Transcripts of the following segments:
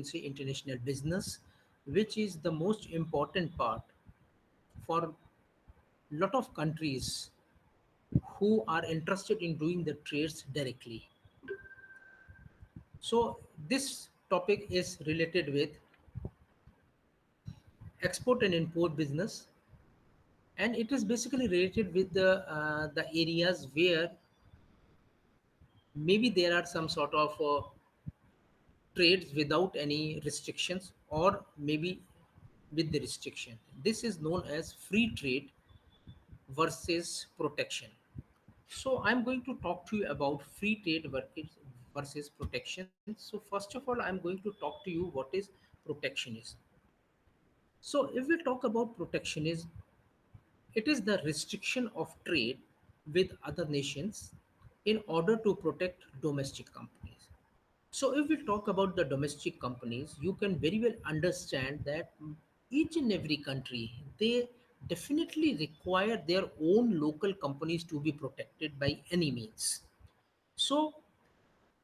can say international business, which is the most important part for lot of countries who are interested in doing the trades directly. So this topic is related with export and import business, and it is basically related with the areas where maybe there are some sort of trades without any restrictions, or maybe with the restriction. This is known as free trade versus protection. So I'm going to talk to you about free trade versus protection. So first of all, I'm going to talk to you what is protectionism. So if we talk about protectionism, it is the restriction of trade with other nations in order to protect domestic companies. So if we talk about the domestic companies, you can very well understand that each and every country, they definitely require their own local companies to be protected by any means. So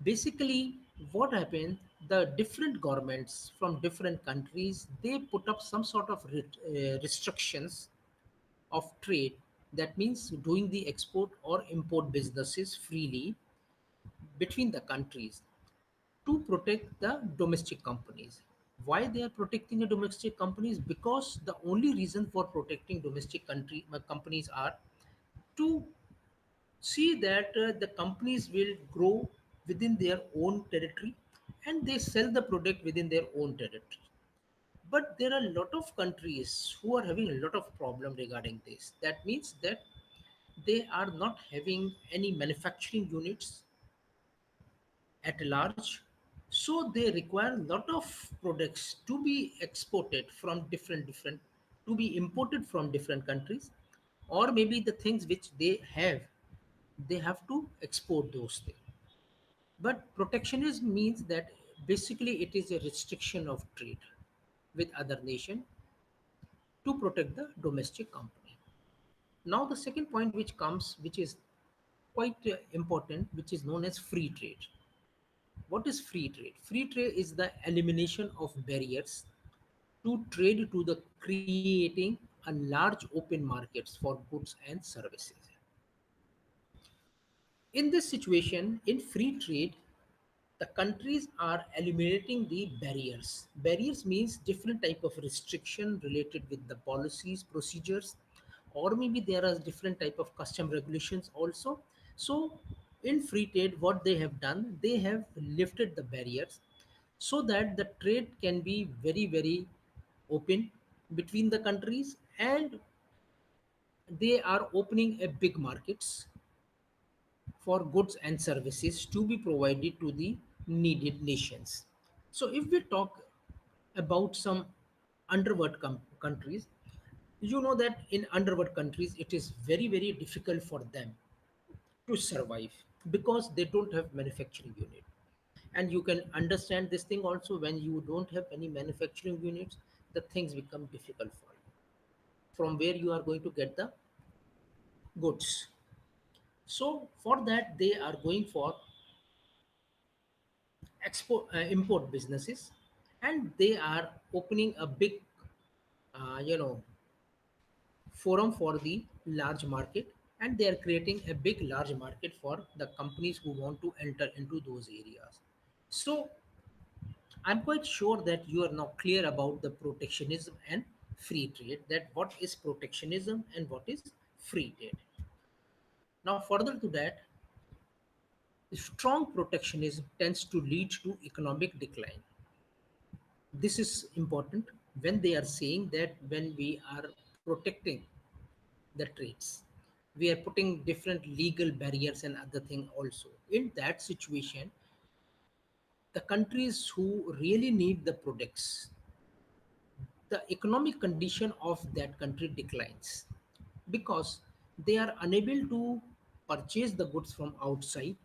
basically what happened, the different governments from different countries, they put up some sort of restrictions of trade. That means doing the export or import businesses freely between the countries to protect the domestic companies. Why they are protecting the domestic companies? Because the only reason for protecting domestic companies are to see that the companies will grow within their own territory and they sell the product within their own territory. But there are a lot of countries who are having a lot of problem regarding this. That means that they are not having any manufacturing units at large, so they require a lot of products to be exported from different to be imported from different countries, or maybe the things which they have to export those things. But protectionism means that basically it is a restriction of trade with other nation to protect the domestic company. Now the second point which comes, which is quite important, which is known as free trade. What is free trade? Free trade is the elimination of barriers to trade to the creating a large open markets for goods and services. In this situation, in free trade, the countries are eliminating the barriers. Barriers means different type of restriction related with the policies, procedures, or maybe there are different type of custom regulations also. So in free trade, what they have done, they have lifted the barriers so that the trade can be very open between the countries, and they are opening a big markets for goods and services to be provided to the needed nations. So, if we talk about some underworld countries, you know that in underworld countries it is very difficult for them to survive because they don't have manufacturing unit. And you can understand this thing also, when you don't have any manufacturing units, the things become difficult for you. From where you are going to get the goods? So for that they are going for export import businesses, and they are opening a big you know forum for the large market, and they are creating a big large market for the companies who want to enter into those areas. So I'm quite sure that you are now clear about the protectionism and free trade, that what is protectionism and what is free trade. Now further to that, strong protectionism tends to lead to economic decline. This is important when they are saying that when we are protecting the trades, we are putting different legal barriers and other thing also. In that situation, the countries who really need the products, the economic condition of that country declines because they are unable to purchase the goods from outside,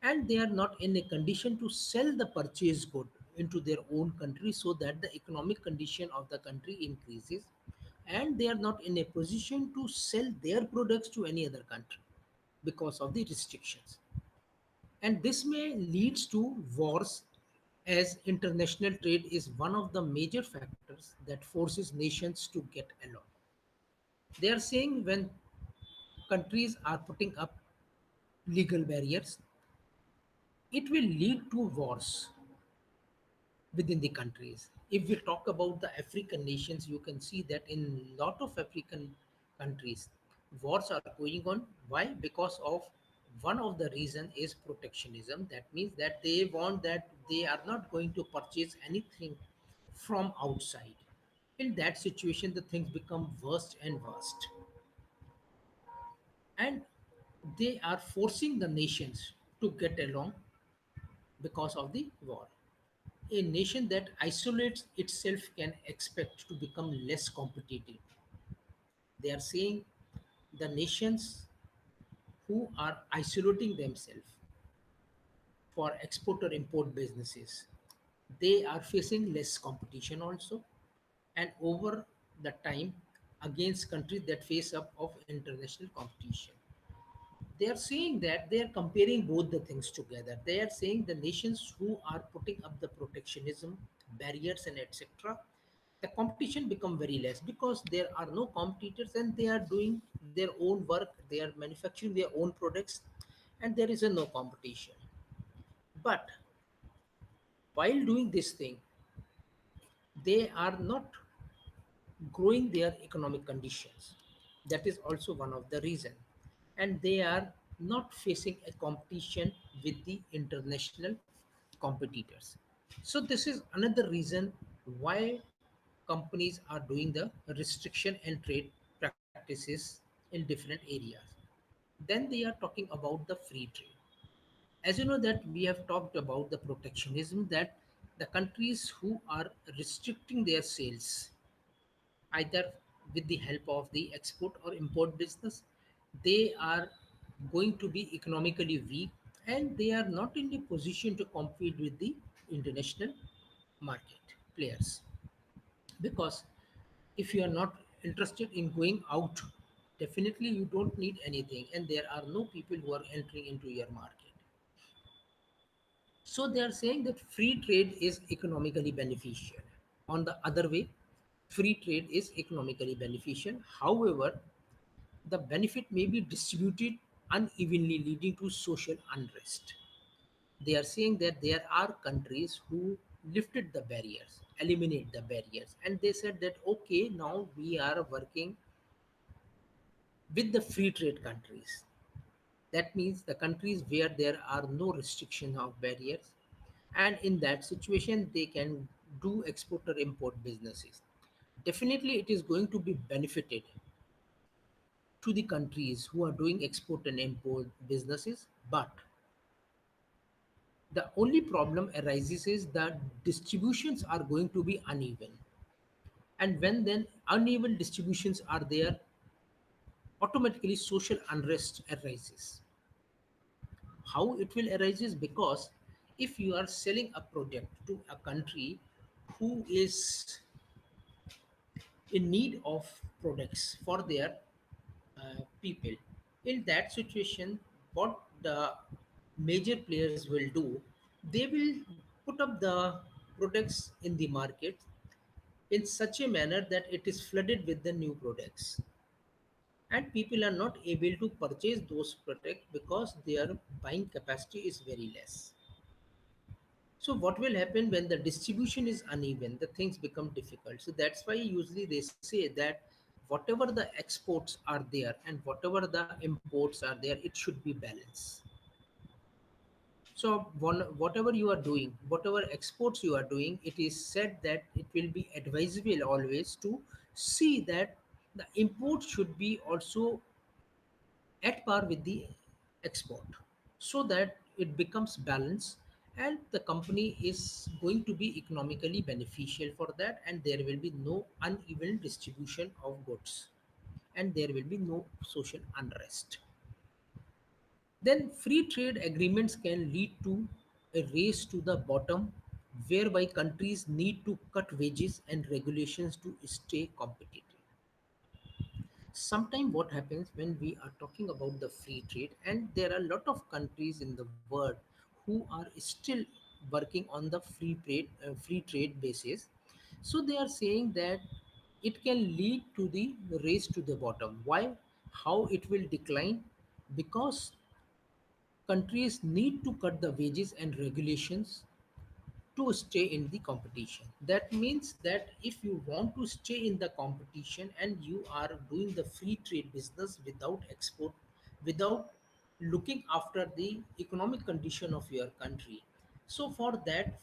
and they are not in a condition to sell the purchased good into their own country, so that the economic condition of the country increases, and they are not in a position to sell their products to any other country because of the restrictions. And this may leads to wars as international trade is one of the major factors that forces nations to get along. They are saying when countries are putting up legal barriers, it will lead to wars within the countries. If we talk about the African nations, you can see that in lot of African countries, wars are going on. Why? Because of one of the reason is protectionism. That means that they want that they are not going to purchase anything from outside. In that situation, the things become worse and worse, and they are forcing the nations to get along because of the war. A nation that isolates itself can expect to become less competitive. They are saying the nations who are isolating themselves for export or import businesses, they are facing less competition also, and over the time against countries that face up of international competition. They are saying that they are comparing both the things together. They are saying the nations who are putting up the protectionism barriers and etc., the competition become very less because there are no competitors and they are doing their own work, they are manufacturing their own products, and there is a no competition. But while doing this thing, they are not growing their economic conditions. That is also one of the reason, and they are not facing a competition with the international competitors. So this is another reason why companies are doing the restriction and trade practices in different areas. Then they are talking about the free trade. As you know that we have talked about the protectionism, that the countries who are restricting their sales either with the help of the export or import business, they are going to be economically weak and they are not in the position to compete with the international market players. Because if you are not interested in going out, definitely you don't need anything, and there are no people who are entering into your market. So they are saying that free trade is economically beneficial. On the other way, free trade is economically beneficial. However, the benefit may be distributed unevenly, leading to social unrest. They are saying that there are countries who lifted the barriers, eliminate the barriers, and they said that okay, now we are working with the free trade countries. That means the countries where there are no restriction of barriers, and in that situation they can do export or import businesses. Definitely, it is going to be benefited to the countries who are doing export and import businesses, but the only problem arises is that distributions are going to be uneven, and when then uneven distributions are there, automatically social unrest arises. How it will arise is because if you are selling a product to a country who is in need of products for their people, in that situation, what the major players will do, they will put up the products in the market in such a manner that it is flooded with the new products, and people are not able to purchase those products because their buying capacity is very less. So what will happen when the distribution is uneven? The things become difficult. So that's why usually they say that whatever the exports are there and whatever the imports are there, it should be balanced. So whatever you are doing, whatever exports you are doing, it is said that it will be advisable always to see that the import should be also at par with the export, so that it becomes balanced and the company is going to be economically beneficial for that, and there will be no uneven distribution of goods and there will be no social unrest. Then free trade agreements can lead to a race to the bottom, whereby countries need to cut wages and regulations to stay competitive. Sometimes what happens when we are talking about the free trade, and there are a lot of countries in the world who are still working on the free trade basis. So they are saying that it can lead to the race to the bottom. Why? How it will decline? Because countries need to cut the wages and regulations to stay in the competition. That means that if you want to stay in the competition and you are doing the free trade business without export, without looking after the economic condition of your country, so for that,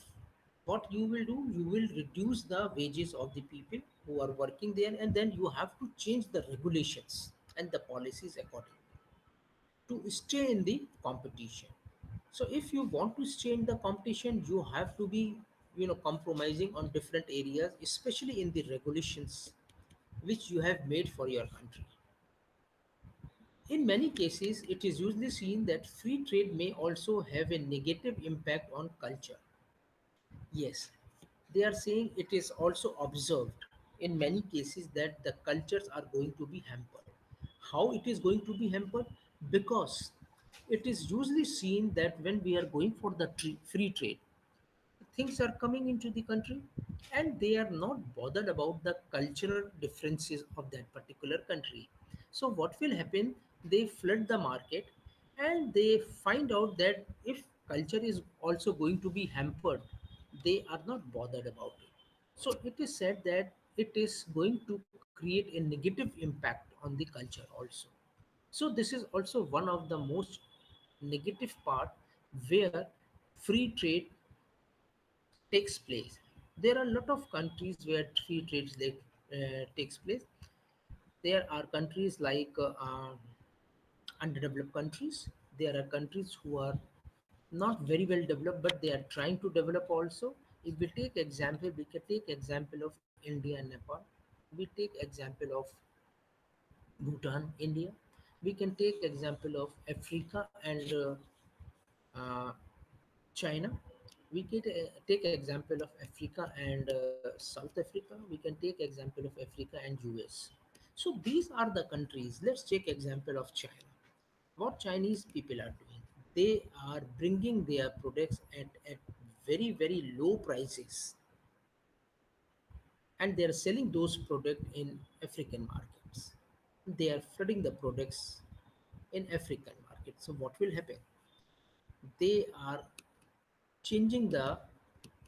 what you will do, you will reduce the wages of the people who are working there, and then you have to change the regulations and the policies accordingly to stay in the competition. So if you want to stay in the competition, you have to be, compromising on different areas, especially in the regulations which you have made for your country. In many cases, it is usually seen that free trade may also have a negative impact on culture. Yes, they are saying it is also observed in many cases that the cultures are going to be hampered. How it is going to be hampered? Because it is usually seen that when we are going for the free trade, things are coming into the country and they are not bothered about the cultural differences of that particular country. So what will happen, they flood the market and they find out that if culture is also going to be hampered, they are not bothered about it. So it is said that it is going to create a negative impact on the culture also. So this is also one of the most negative part where free trade takes place. There are a lot of countries where free trade takes place. There are countries like underdeveloped countries. There are countries who are not very well developed, but they are trying to develop also. If we take example, we can take example of India and Nepal. We take example of Bhutan, India. We can take example of Africa and uh, China. We can take example of Africa and South Africa. We can take example of Africa and US. So these are the countries. Let's take example of China. What Chinese people are doing? They are bringing their products at very very low prices, and they are selling those products in African markets. They are flooding the products in African markets. So what will happen? They are changing the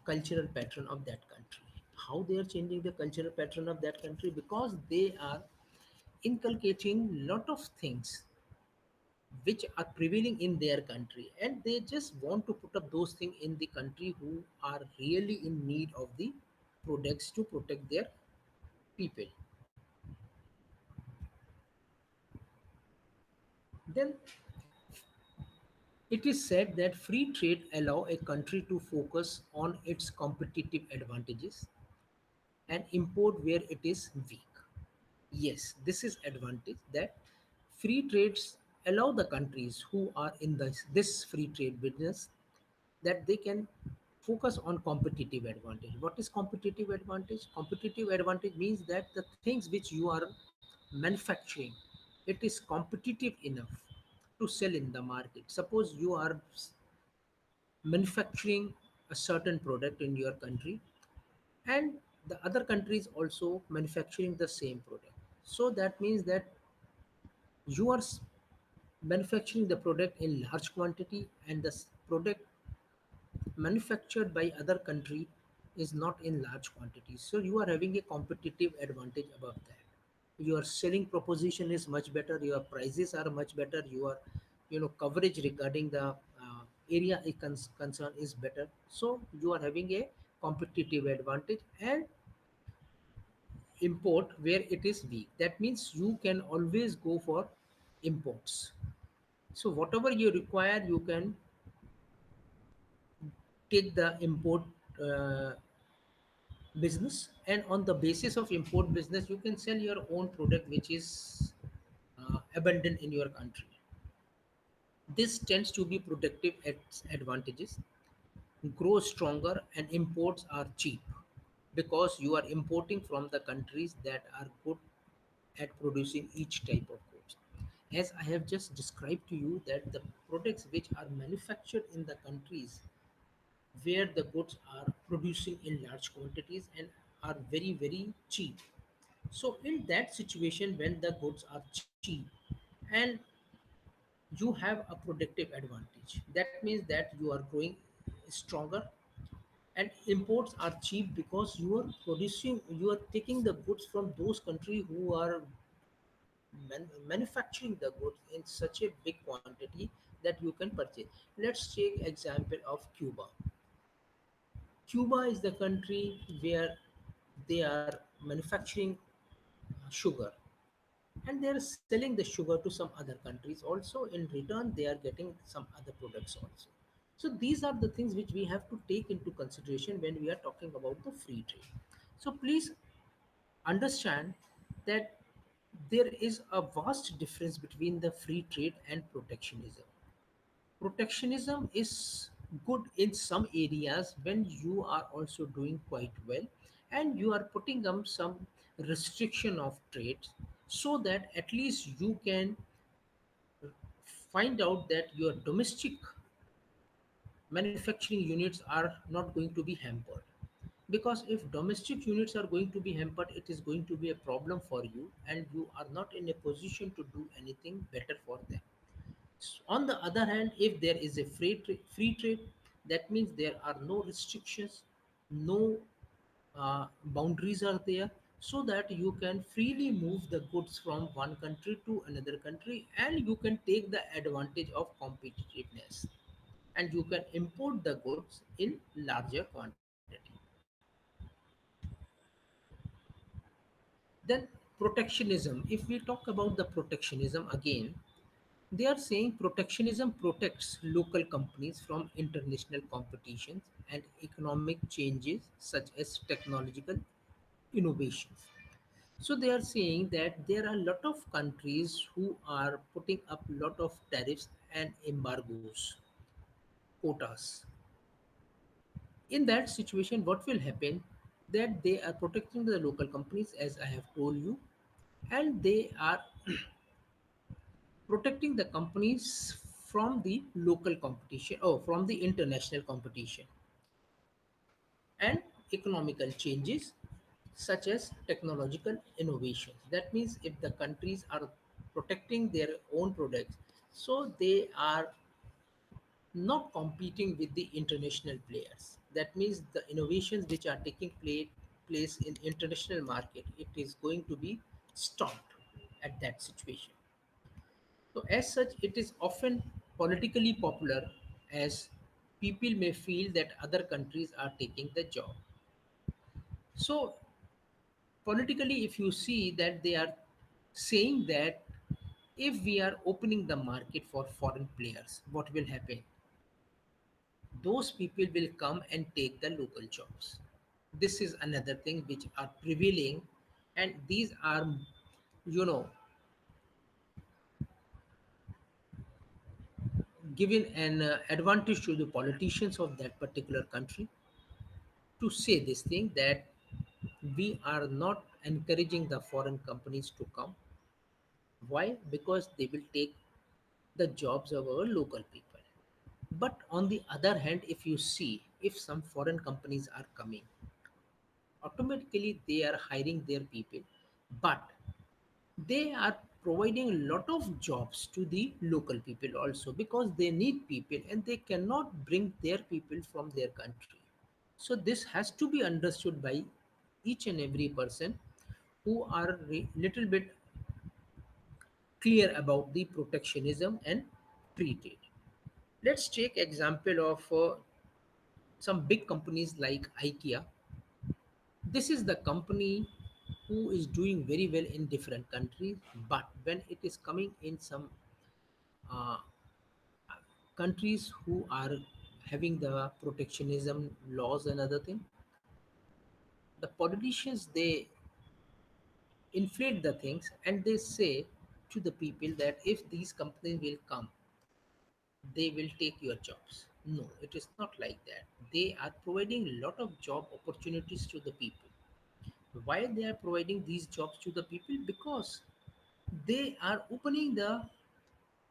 cultural pattern of that country. How they are changing the cultural pattern of that country? Because they are inculcating lot of things which are prevailing in their country, and they just want to put up those things in the country who are really in need of the products to protect their people. Then it is said that free trade allow a country to focus on its competitive advantages and import where it is weak. Yes, this is advantage that free trades allow the countries who are in this free trade business that they can focus on competitive advantage. What is competitive advantage? Competitive advantage means that the things which you are manufacturing, it is competitive enough to sell in the market. Suppose you are manufacturing a certain product in your country and the other countries also manufacturing the same product, so that means that you are manufacturing the product in large quantity and the product manufactured by other country is not in large quantities, so you are having a competitive advantage above that. Your selling proposition is much better, your prices are much better, your coverage regarding the area concern is better, so you are having a competitive advantage. And import where it is weak, that means you can always go for imports. So whatever you require, you can take the import uh, business, and on the basis of import business you can sell your own product which is abundant in your country. This tends to be protective advantages, grow stronger, and imports are cheap because you are importing from the countries that are good at producing each type of goods. As I have just described to you that the products which are manufactured in the countries where the goods are producing in large quantities and are very very cheap. So in that situation, when the goods are cheap and you have a productive advantage, that means that you are growing stronger, and imports are cheap because you are taking the goods from those countries who are manufacturing the goods in such a big quantity that you can purchase. Let's take example of Cuba. Cuba is the country where they are manufacturing sugar, and they are selling the sugar to some other countries also. In return, they are getting some other products also. So these are the things which we have to take into consideration when we are talking about the free trade. So please understand that there is a vast difference between the free trade and protectionism. Protectionism is good in some areas when you are also doing quite well, and you are putting up some restriction of trade, so that at least you can find out that your domestic manufacturing units are not going to be hampered. Because if domestic units are going to be hampered, it is going to be a problem for you, and you are not in a position to do anything better for them. On the other hand, if there is a free trade, that means there are no restrictions, no boundaries are there, so that you can freely move the goods from one country to another country, and you can take the advantage of competitiveness, and you can import the goods in larger quantity. Then protectionism, if we talk about the protectionism again, they are saying protectionism protects local companies from international competitions and economic changes such as technological innovations. So they are saying that there are a lot of countries who are putting up a lot of tariffs and embargoes, quotas. In that situation, what will happen? That they are protecting the local companies, as I have told you, and they are protecting the companies from the local competition, oh, from the international competition and economical changes such as technological innovations. That means if the countries are protecting their own products, so they are not competing with the international players. That means the innovations which are taking place in international market, it is going to be stopped at that situation. So, as such, it is often politically popular, as people may feel that other countries are taking the job. So, politically, if you see that they are saying that if we are opening the market for foreign players, what will happen? Those people will come and take the local jobs. This is another thing which are prevailing, and these are, you know, given an advantage to the politicians of that particular country to say this thing, that we are not encouraging the foreign companies to come. Why? Because they will take the jobs of our local people. But on the other hand, if you see, if some foreign companies are coming, automatically they are hiring their people, but they are providing a lot of jobs to the local people also, because they need people and they cannot bring their people from their country. So this has to be understood by each and every person who are little bit clear about the protectionism and free trade. Let's take example of some big companies like IKEA. This is the company who is doing very well in different countries, but when it is coming in some uh, countries who are having the protectionism laws and other thing, the politicians, they inflate the things and they say to the people that if these companies will come, they will take your jobs. No, it is not like that. They are providing a lot of job opportunities to the people. Why they are providing these jobs to the people? Because they are opening the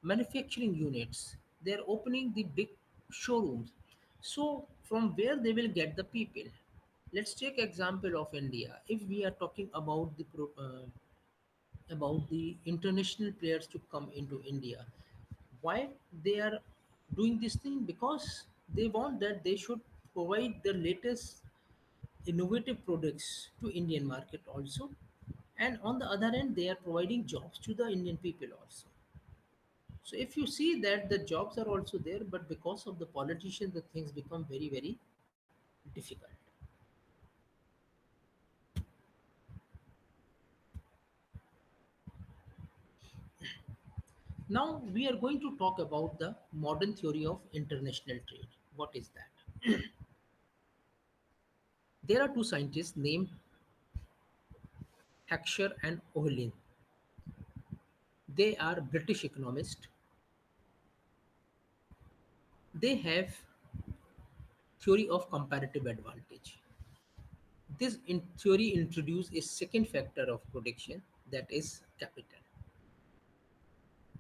manufacturing units, they are opening the big showrooms. So from where they will get the people. Let's take example of India. If we are talking about the international players to come into India, why they are doing this thing? Because they want that they should provide the latest innovative products to Indian market also, and on the other hand they are providing jobs to the Indian people also. So if you see that the jobs are also there, but because of the politicians, the things become very, very difficult. Now we are going to talk about the modern theory of international trade. What is that? There are two scientists named Hacksher and Ohlin. They are British economists. They have theory of comparative advantage. This in theory introduces a second factor of protection, that is capital.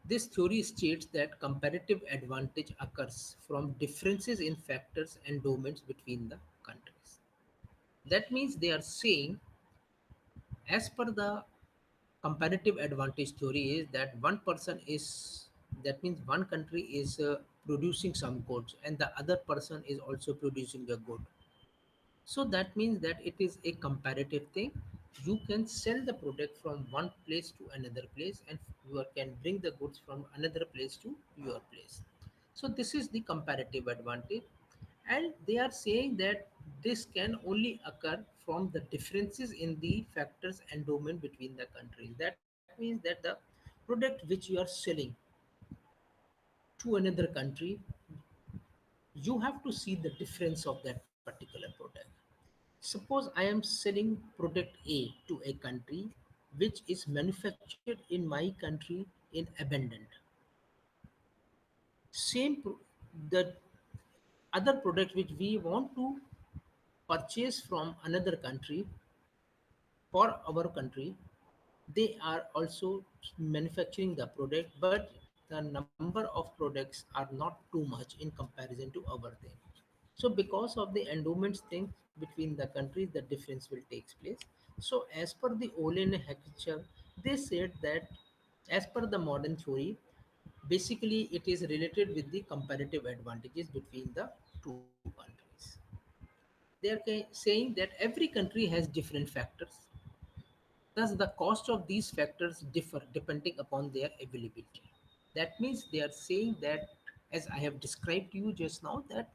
This theory states that comparative advantage occurs from differences in factors and domains between the countries. That means they are saying, as per the comparative advantage theory, is that one person is, that means one country is producing some goods and the other person is also producing the good. So that means that it is a comparative thing. You can sell the product from one place to another place, and you can bring the goods from another place to your place. So this is the comparative advantage. And they are saying that this can only occur from the differences in the factors and domain between the countries. That means that the product which you are selling to another country, you have to see the difference of that particular product. Suppose I am selling product A to a country which is manufactured in my country in abundant. The other product which we want to purchase from another country for our country, they are also manufacturing the product, but the number of products are not too much in comparison to our thing. So because of the endowments thing between the countries, the difference will take place. So as per the Olin Heckscher, they said that as per the modern theory, basically it is related with the comparative advantages between the two countries. They are saying that every country has different factors. Thus, the cost of these factors differ depending upon their availability. That means they are saying that, as I have described to you just now, that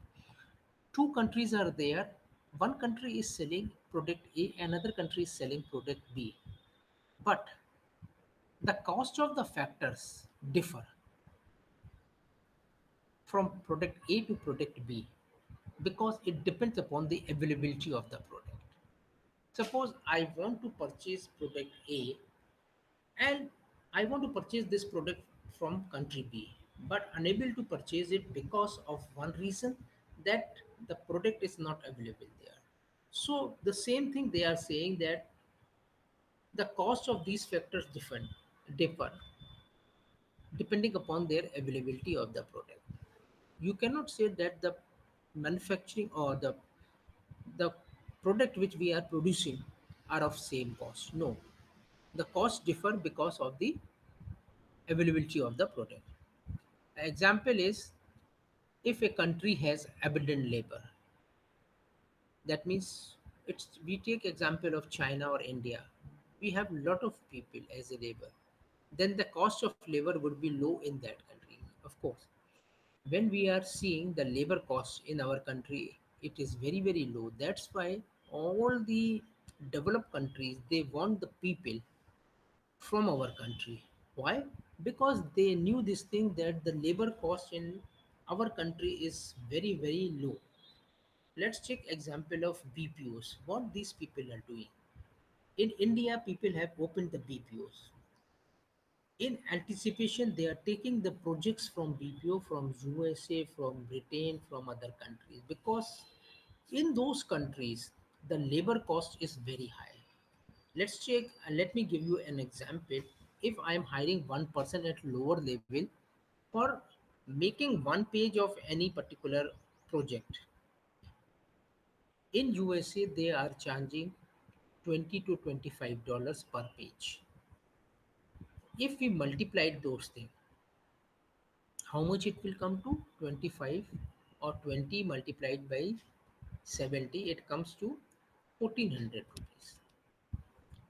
two countries are there. One country is selling product A, another country is selling product B. But the cost of the factors differ from product A to product B because it depends upon the availability of the product. Suppose I want to purchase product A and I want to purchase this product from country B, but unable to purchase it because of one reason, that the product is not available there. So the same thing they are saying, that the cost of these factors differ depending upon their availability of the product. You cannot say that the manufacturing or the product which we are producing are of same cost. No, the cost differ because of the availability of the product. Example is, if a country has abundant labor, that means, it's we take example of China or India. We have lot of people as a labor. Then the cost of labor would be low in that country. Of course, when we are seeing the labor cost in our country, it is very, very low. That's why all the developed countries, they want the people from our country. Why? Because they knew this thing, that the labor cost in our country is very, very low. Let's take example of BPOs. What these people are doing. In India, people have opened the BPOs. In anticipation, they are taking the projects from BPO from USA, from Britain, from other countries, because in those countries the labor cost is very high. Let's check. Let me give you an example. If I am hiring one person at lower level for making one page of any particular project, In USA, they are charging 20 to $25 per page. If we multiplied those things, how much it will come to? 25 or 20 multiplied by 70, it comes to 1400 rupees.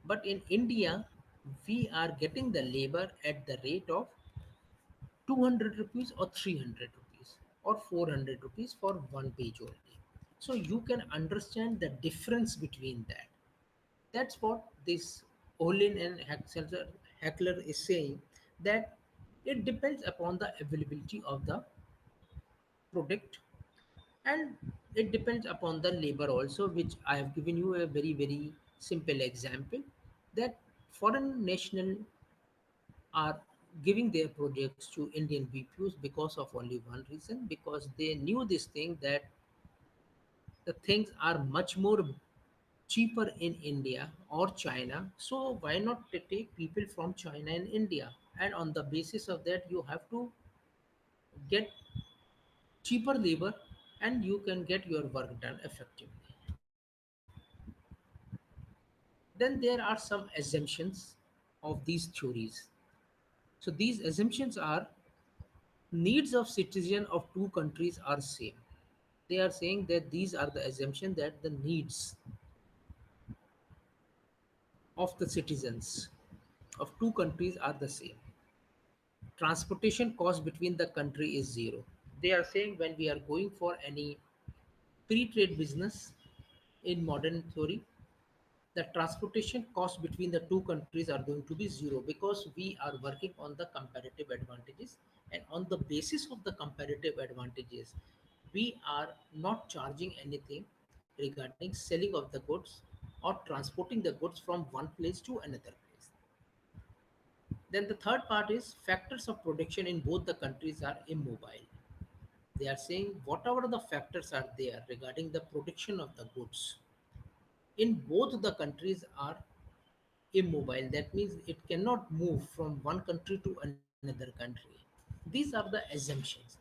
But in India, we are getting the labor at the rate of 200 rupees or 300 rupees or 400 rupees for one page only. So you can understand the difference between that. That's what this Olin and Heckler is saying, that it depends upon the availability of the product, and it depends upon the labor also, which I have given you a very simple example, that foreign national are giving their projects to Indian BPOs because of only one reason, because they knew this thing, that the things are much more cheaper in India or China. So why not take people from China and India? And on the basis of that, you have to get cheaper labor and you can get your work done effectively. Then there are some assumptions of these theories. So these assumptions are: needs of citizen of two countries are same. They are saying that these are the assumption that the needs of the citizens of two countries are the same. Transportation cost between the country is zero. They are saying when we are going for any free trade business in modern theory, the transportation cost between the two countries are going to be zero, because we are working on the comparative advantages, and on the basis of the comparative advantages, we are not charging anything regarding selling of the goods or transporting the goods from one place to another place. Then the third part is factors of production in both the countries are immobile. They are saying whatever the factors are there regarding the production of the goods in both the countries are immobile. That means it cannot move from one country to another country. These are the assumptions.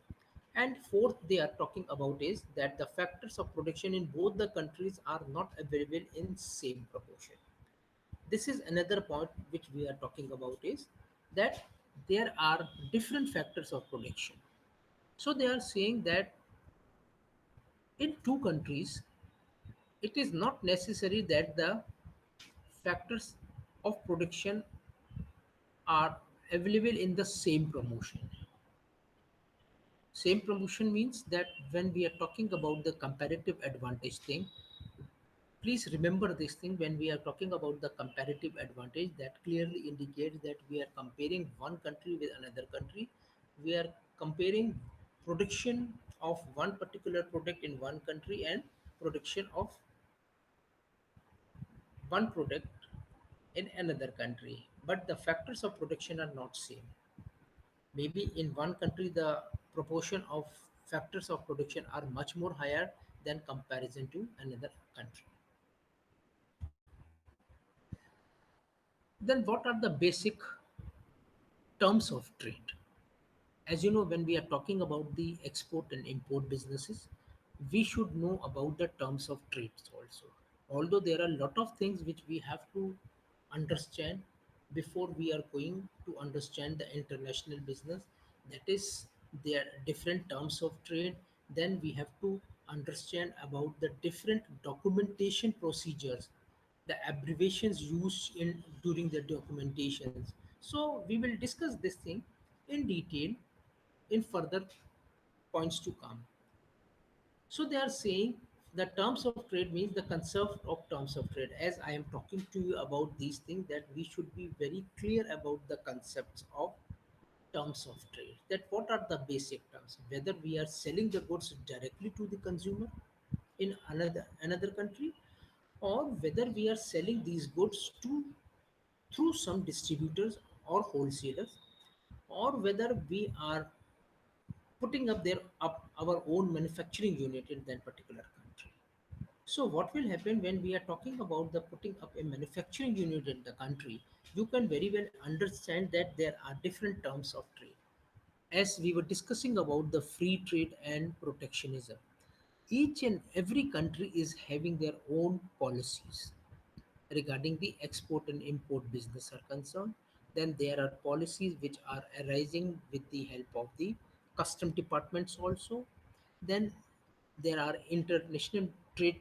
And fourth, they are talking about is that the factors of production in both the countries are not available in same proportion. This is another point which we are talking about, is that there are different factors of production. So they are saying that in two countries, it is not necessary that the factors of production are available in the same promotion. Same promotion means that when we are talking about the comparative advantage thing, please remember this thing: when we are talking about the comparative advantage, that clearly indicates that we are comparing one country with another country. We are comparing production of one particular product in one country and production of one product in another country, but the factors of production are not same. Maybe in one country the proportion of factors of production are much more higher than comparison to another country. Then what are the basic terms of trade? As you know, when we are talking about the export and import businesses, we should know about the terms of trades also. Although there are a lot of things which we have to understand before we are going to understand the international business, that is, there are different terms of trade. Then we have to understand about the different documentation procedures, the abbreviations used in during the documentations. So we will discuss this thing in detail in further points to come. So they are saying the terms of trade means the concept of terms of trade. As I am talking to you about these things, that we should be very clear about the concepts of terms of trade. That what are the basic terms? Whether we are selling the goods directly to the consumer in another country, or whether we are selling these goods to through some distributors or wholesalers, or whether we are putting up our own manufacturing unit in that particular country. So what will happen when we are talking about the putting up a manufacturing unit in the country? You can very well understand that there are different terms of trade. As we were discussing about the free trade and protectionism, each and every country is having their own policies regarding the export and import business are concerned. Then there are policies which are arising with the help of the custom departments also. Then there are international trade,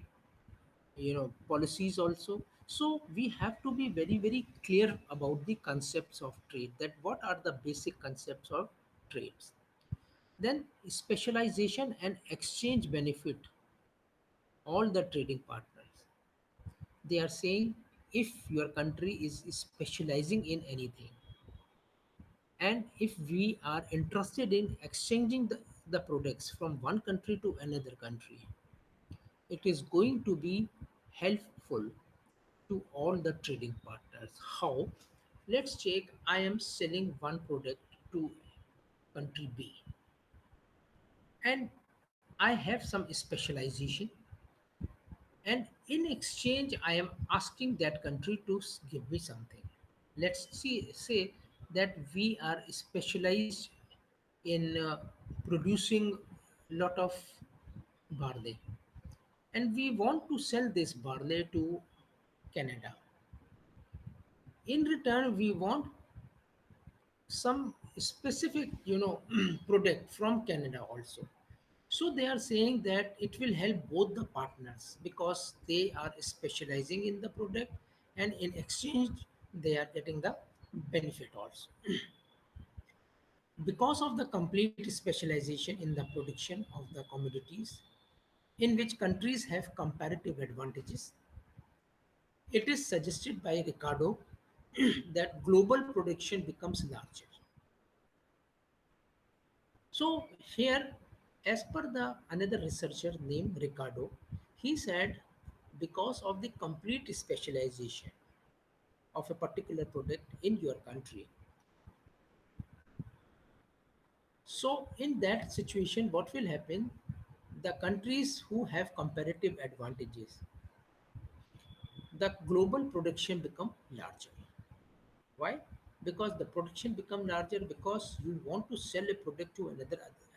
policies also. So we have to be very very clear about the concepts of trade, that what are the basic concepts of trades. Then specialization and exchange benefit all the trading partners. They are saying, if your country is specializing in anything, and if we are interested in exchanging the products from one country to another country, it is going to be helpful to all the trading partners. How? Let's check. I am selling one product to country B, and I have some specialization, and in exchange I am asking that country to give me something. Let's say that we are specialized in producing lot of barley, and we want to sell this barley to Canada. In return we want some specific product from Canada also. So they are saying that it will help both the partners because they are specializing in the product, and in exchange they are getting the benefit also. Because of the complete specialization in the production of the commodities, in which countries have comparative advantages, it is suggested by Ricardo that global production becomes larger. So here, as per the another researcher named Ricardo, he said because of the complete specialization of a particular product in your country, so in that situation, what will happen? The countries who have comparative advantages, the global production become larger. Why? Because the production become larger because you want to sell a product to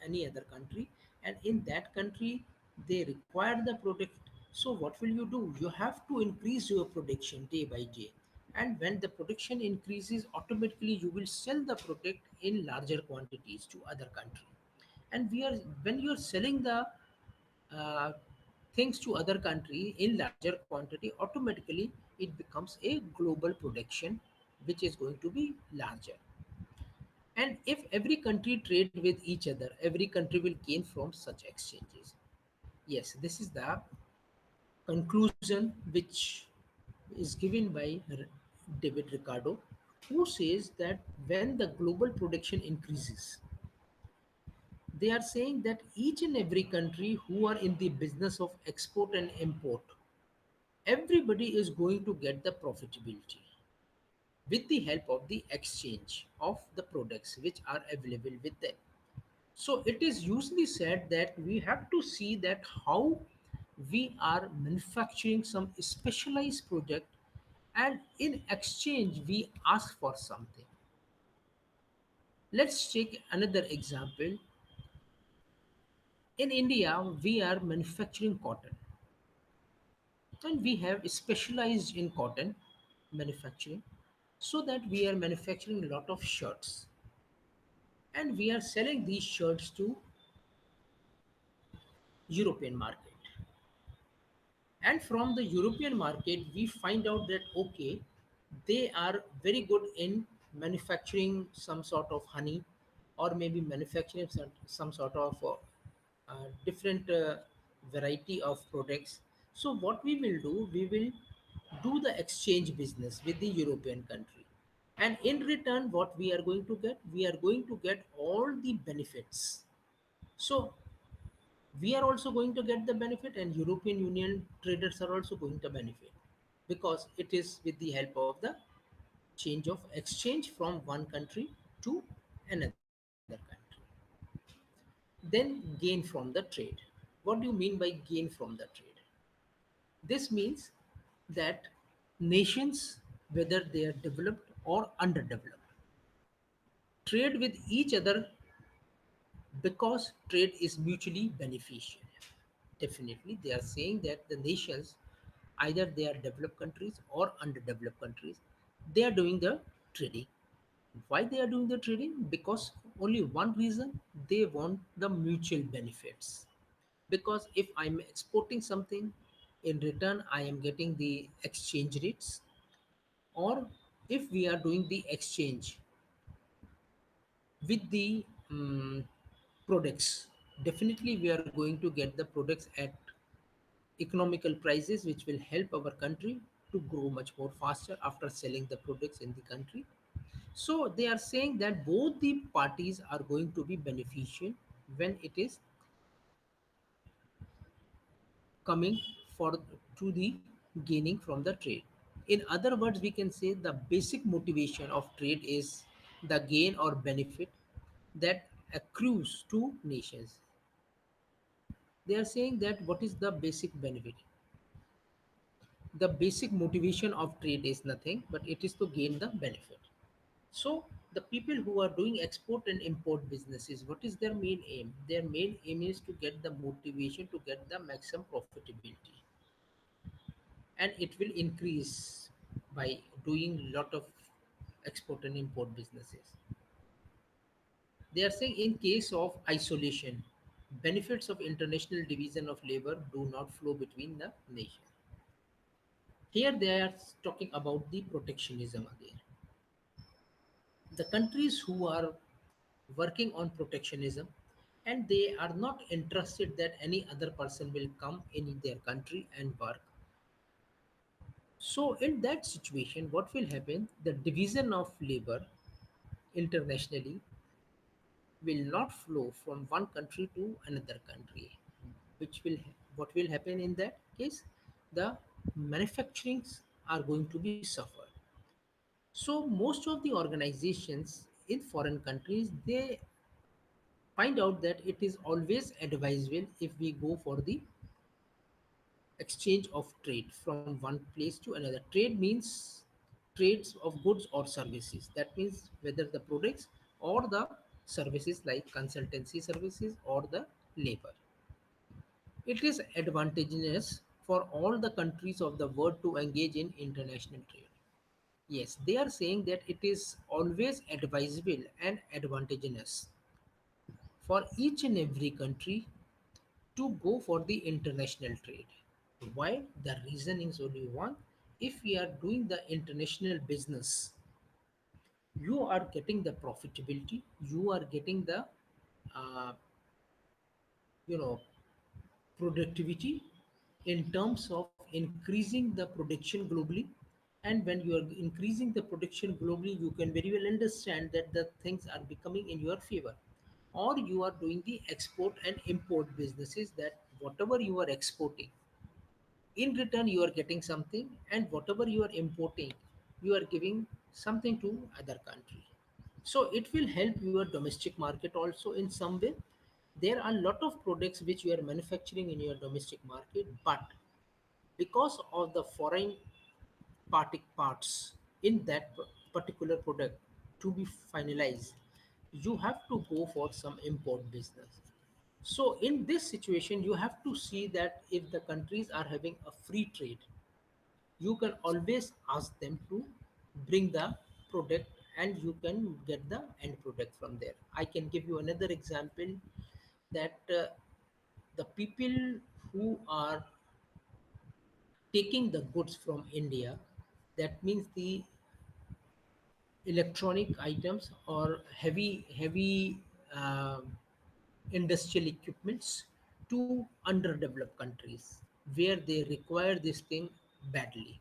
any other country, and in that country they require the product. So what will you do? You have to increase your production day by day, and when the production increases, automatically you will sell the product in larger quantities to other country. And we are when you are selling the uh, things to other country in larger quantity, automatically it becomes a global production which is going to be larger. And if every country trade with each other, every country will gain from such exchanges. Yes, this is the conclusion which is given by David Ricardo, who says that when the global production increases, they are saying that each and every country who are in the business of export and import, everybody is going to get the profitability with the help of the exchange of the products which are available with them. So it is usually said that we have to see that how we are manufacturing some specialized product, and in exchange we ask for something. Let's take another example. In India, we are manufacturing cotton, and we have specialized in cotton manufacturing, so that we are manufacturing a lot of shirts, and we are selling these shirts to European market. And from the European market we find out that okay, they are very good in manufacturing some sort of honey, or maybe manufacturing some sort of different variety of products. So what we will do, we will do the exchange business with the European country, and in return what we are going to get, we are going to get all the benefits. So we are also going to get the benefit, and European Union traders are also going to benefit, because it is with the help of the change of exchange from one country to another country. Then gain from the trade. What do you mean by gain from the trade? This means that nations, whether they are developed or underdeveloped, trade with each other because trade is mutually beneficial. Definitely, they are saying that the nations, either they are developed countries or underdeveloped countries, they are doing the trading. Why they are doing the trading? Because only one reason, they want the mutual benefits. Because if I'm exporting something, in return I am getting the exchange rates, or if we are doing the exchange with the products, definitely we are going to get the products at economical prices, which will help our country to grow much more faster after selling the products in the country. So they are saying that both the parties are going to be beneficial when it is coming for to the gaining from the trade. In other words, we can say the basic motivation of trade is the gain or benefit that accrues to nations. They are saying that what is the basic benefit? The basic motivation of trade is nothing but it is to gain the benefit. So the people who are doing export and import businesses, what is their main aim? Their main aim is to get the motivation to get the maximum profitability, and it will increase by doing lot of export and import businesses. They are saying in case of isolation, benefits of international division of labor do not flow between the nations. Here they are talking about the protectionism again. The countries who are working on protectionism, and they are not interested that any other person will come in their country and work. So in that situation, what will happen? The division of labor internationally will not flow from one country to another country, which will, what will happen in that case? The manufacturings are going to be suffered. So most of the organizations in foreign countries, they find out that it is always advisable if we go for the exchange of trade from one place to another. Trade means trades of goods or services. That means whether the products or the services like consultancy services or the labor. It is advantageous for all the countries of the world to engage in international trade. Yes, they are saying that it is always advisable and advantageous for each and every country to go for the international trade. Why? The reason is only one. If we are doing the international business, you are getting the profitability, you are getting the uh, you know productivity in terms of increasing the production globally. And when you are increasing the production globally, you can very well understand that the things are becoming in your favor. Or you are doing the export and import businesses, that whatever you are exporting, in return you are getting something, and whatever you are importing, you are giving something to other country. So it will help your domestic market also in some way. There are a lot of products which you are manufacturing in your domestic market, but because of the foreign parts in that particular product to be finalized, you have to go for some import business. So in this situation, you have to see that if the countries are having a free trade, you can always ask them to bring the product, and you can get the end product from there. I can give you another example, that the people who are taking the goods from India, that means the electronic items or heavy industrial equipments to underdeveloped countries, where they require this thing badly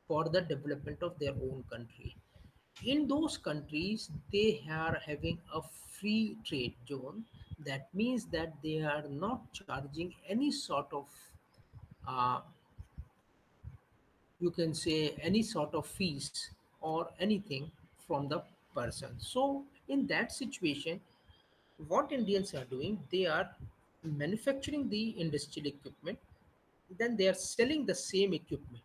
for the development of their own country. In those countries, they are having a free trade zone. That means that they are not charging any sort of uh, you can say any sort of fees or anything from the person. So in that situation, what Indians are doing, they are manufacturing the industrial equipment, then they are selling the same equipment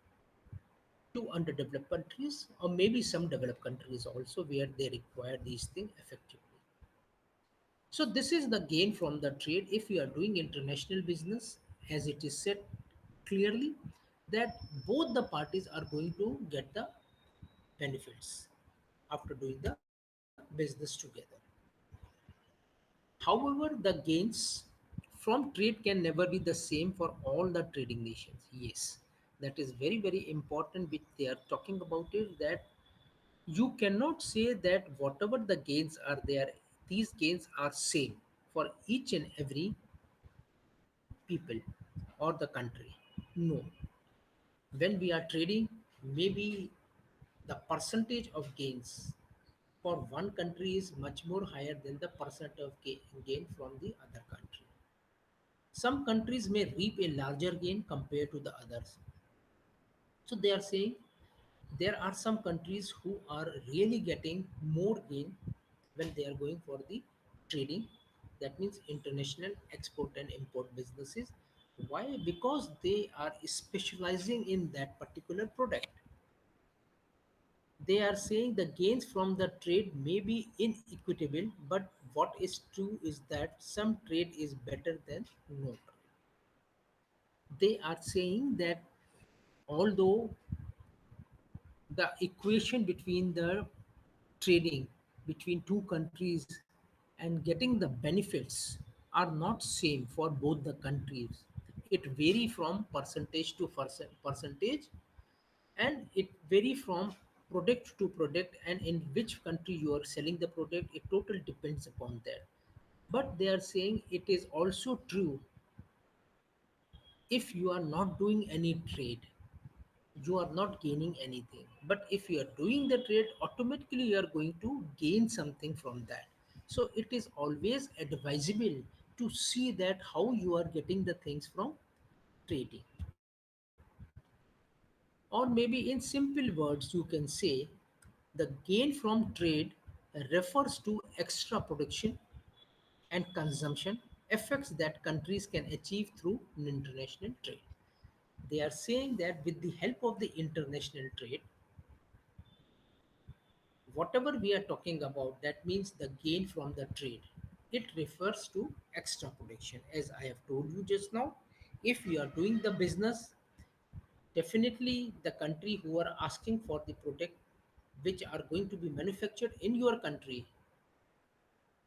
to underdeveloped countries, or maybe some developed countries also, where they require these things effectively. So this is the gain from the trade. If you are doing international business, as it is said clearly that both the parties are going to get the benefits after doing the business together. However, the gains from trade can never be the same for all the trading nations. Yes, that is very, very important, which they are talking about is that you cannot say that whatever the gains are there, these gains are same for each and every people or the country. No, when we are trading, maybe the percentage of gains for one country is much more higher than the percent of gain from the other country. Some countries may reap a larger gain compared to the others. So they are saying there are some countries who are really getting more gain when they are going for the trading. That means international export and import businesses. Why? Because they are specializing in that particular product. They are saying the gains from the trade may be inequitable, but what is true is that some trade is better than no trade. They are saying that although the equation between the trading between two countries and getting the benefits are not same for both the countries. It vary from percentage to percentage, and it vary from product to product, and in which country you are selling the product, it totally depends upon that. But they are saying it is also true, if you are not doing any trade, you are not gaining anything. But if you are doing the trade, automatically you are going to gain something from that. So it is always advisable to see that how you are getting the things from trading. Or maybe in simple words, you can say the gain from trade refers to extra production and consumption effects that countries can achieve through international trade. They are saying that with the help of the international trade, whatever we are talking about, that means the gain from the trade, it refers to extra production. As I have told you just now, if you are doing the business, definitely the country who are asking for the product which are going to be manufactured in your country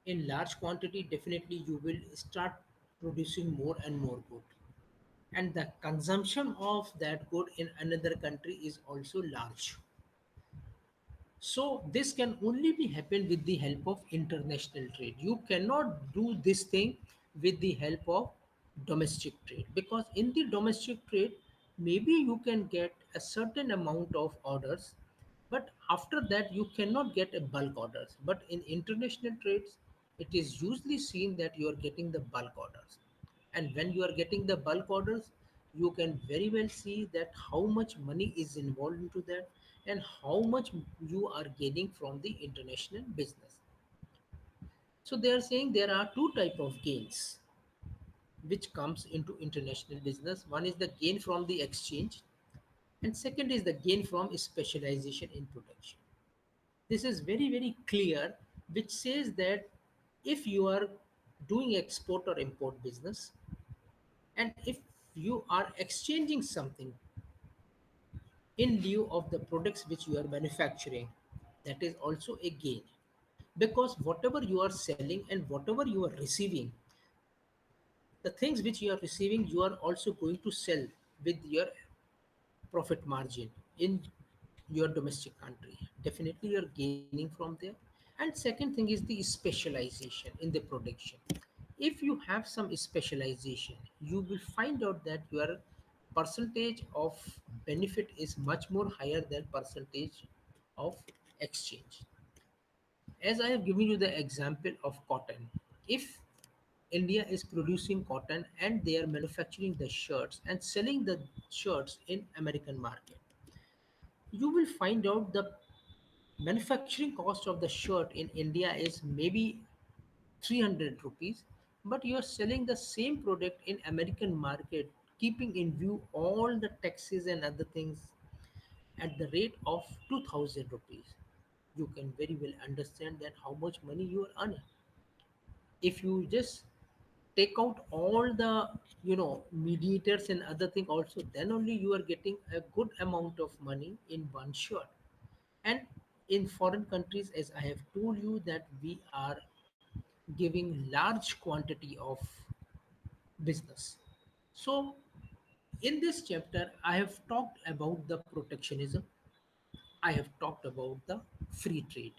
in large quantity, definitely you will start producing more and more good, and the consumption of that good in another country is also large. So this can only be happen with the help of international trade. You cannot do this thing with the help of domestic trade, because in the domestic trade maybe you can get a certain amount of orders, but after that you cannot get a bulk orders. But in international trades, it is usually seen that you are getting the bulk orders, and when you are getting the bulk orders, you can very well see that how much money is involved into that, and how much you are gaining from the international business. So they are saying there are two type of gains which comes into international business. One is the gain from the exchange, and second is the gain from specialization in production. This is very, very clear, which says that if you are doing export or import business, and if you are exchanging something in lieu of the products which you are manufacturing, that is also a gain, because whatever you are selling and whatever you are receiving, the things which you are receiving, you are also going to sell with your profit margin in your domestic country. Definitely you are gaining from there. And second thing is the specialization in the production. If you have some specialization, you will find out that your percentage of benefit is much more higher than percentage of exchange. As I have given you the example of cotton, if India is producing cotton and they are manufacturing the shirts and selling the shirts in American market, you will find out the manufacturing cost of the shirt in India is maybe 300 rupees, but you are selling the same product in American market, keeping in view all the taxes and other things, at the rate of 2000 rupees. You can very well understand that how much money you are earning. If you just take out all the mediators and other thing also, then only you are getting a good amount of money in one shot. And in foreign countries, as I have told you, that we are giving large quantity of business. So in this chapter I have talked about the protectionism, I have talked about the free trade,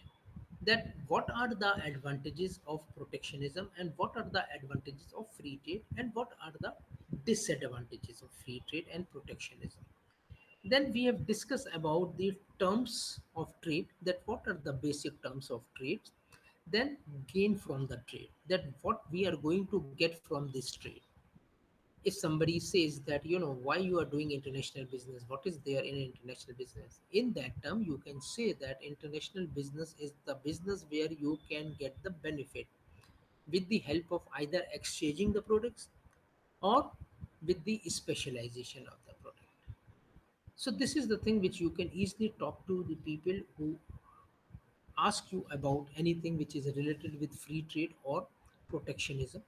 that what are the advantages of protectionism and what are the advantages of free trade and what are the disadvantages of free trade and protectionism. Then we have discussed about the terms of trade, that what are the basic terms of trade, then gain from the trade, that what we are going to get from this trade. If somebody says that why you are doing international business, what is there in international business, in that term you can say that international business is the business where you can get the benefit with the help of either exchanging the products or with the specialization of the product. So this is the thing which you can easily talk to the people who ask you about anything which is related with free trade or protectionism.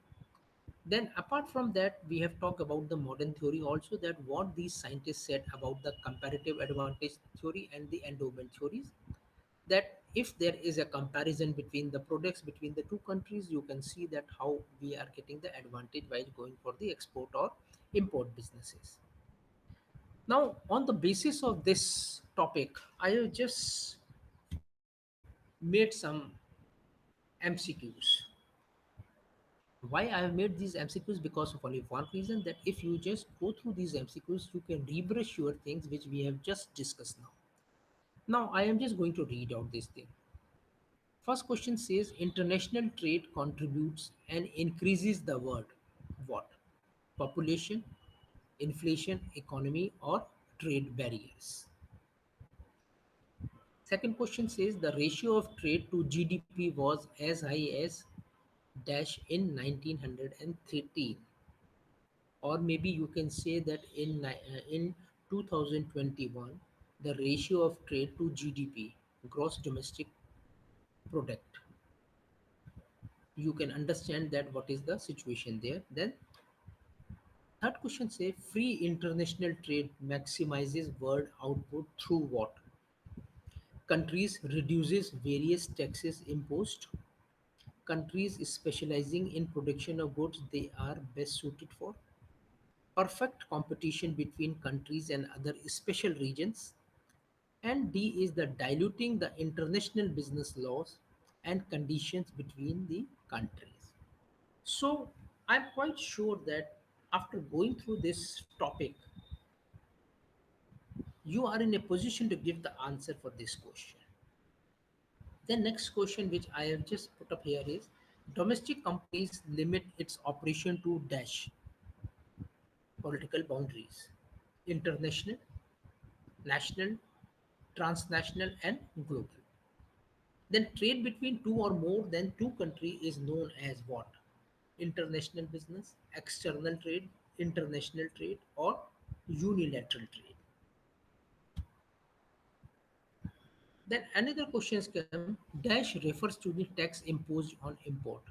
Then apart from that, we have talked about the modern theory also, that what these scientists said about the comparative advantage theory and the endowment theories, that if there is a comparison between the products between the two countries, you can see that how we are getting the advantage while going for the export or import businesses. Now, on the basis of this topic, I have just made some MCQs. Why I have made these MCQs? Because of only one reason, that if you just go through these MCQs, you can rebrush your things which we have just discussed now. Now, I am just going to read out this thing. First question says international trade contributes and increases the world. What? Population, inflation, economy, or trade barriers. Second question says the ratio of trade to GDP was as high as dash in 1913, or maybe you can say that in 2021 the ratio of trade to GDP, gross domestic product, you can understand that what is the situation there. Then third question say free international trade maximizes world output through what? Countries reduces various taxes imposed, countries specializing in production of goods they are best suited for, perfect competition between countries and other special regions, and D is the diluting the international business laws and conditions between the countries. So I'm quite sure that after going through this topic, you are in a position to give the answer for this question. The next question which I have just put up here is domestic companies limit its operation to dash political boundaries, international, national, transnational, and global. Then trade between two or more than two countries is known as what? International business, external trade, international trade, or unilateral trade. Then another questions come, dash refers to the tax imposed on import,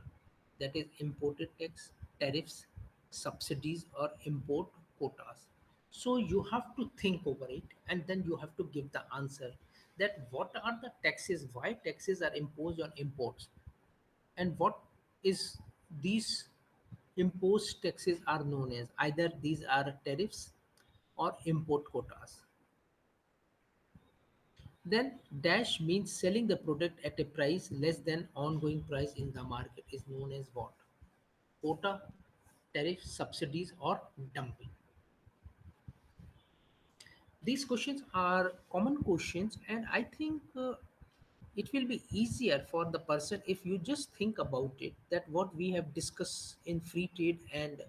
that is imported tax, tariffs, subsidies, or import quotas. So you have to think over it and then you have to give the answer, that what are the taxes, why taxes are imposed on imports, and what is these imposed taxes are known as, either these are tariffs or import quotas. Then dash means selling the product at a price less than ongoing price in the market is known as what? Quota, tariff, subsidies, or dumping. These questions are common questions, and I think it will be easier for the person if you just think about it, that what we have discussed in free trade and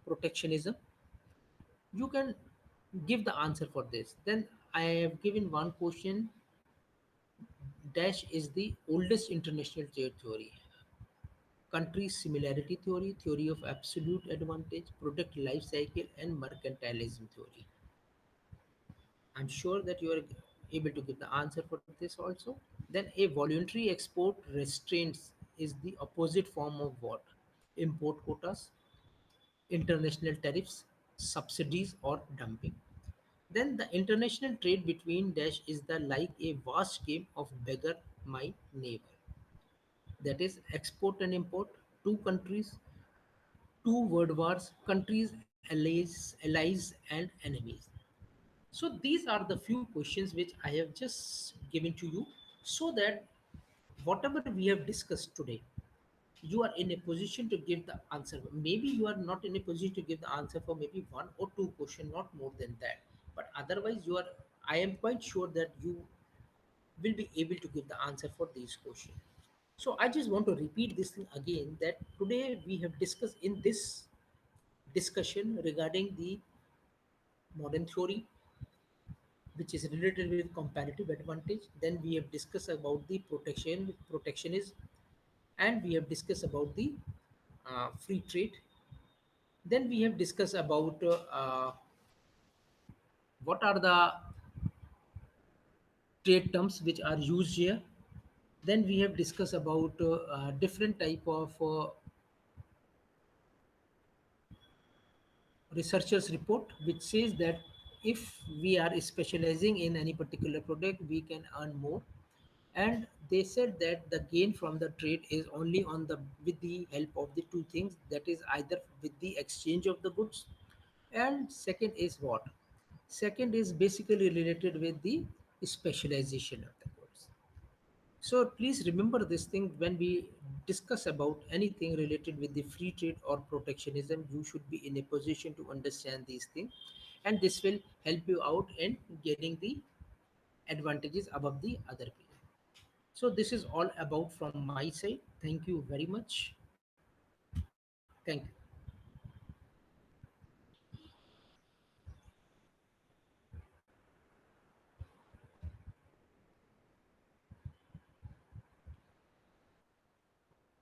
protectionism, you can give the answer for this. Then I have given one question, dash is the oldest international trade theory, country similarity theory, theory of absolute advantage, product life cycle, and mercantilism theory. I'm sure that you are able to give the answer for this also. Then a voluntary export restraints is the opposite form of what? import quotas, international tariffs, subsidies, or dumping. Then the international trade between dash is the like a vast game of beggar my neighbor. That is export and import, two countries, two world wars, countries, allies and enemies. So these are the few questions which I have just given to you so that whatever we have discussed today, you are in a position to give the answer. Maybe you are not in a position to give the answer for maybe one or two question, not more than that. But otherwise, you are. I am quite sure that you will be able to give the answer for these questions. So I just want to repeat this thing again that today we have discussed in this discussion regarding the modern theory which is related with comparative advantage. Then we have discussed about the protectionism, and we have discussed about the free trade. Then we have discussed about what are the trade terms which are used here. Then we have discussed about different type of researchers report which says that if we are specializing in any particular product we can earn more, and they said that the gain from the trade is only on the with the help of the two things, that is either with the exchange of the goods, and second is what, second is basically related with the specialization of the goods. So please remember this thing when we discuss about anything related with the free trade or protectionism. You should be in a position to understand these things, and this will help you out in getting the advantages above the other people. So this is all about from my side. Thank you very much. Thank you.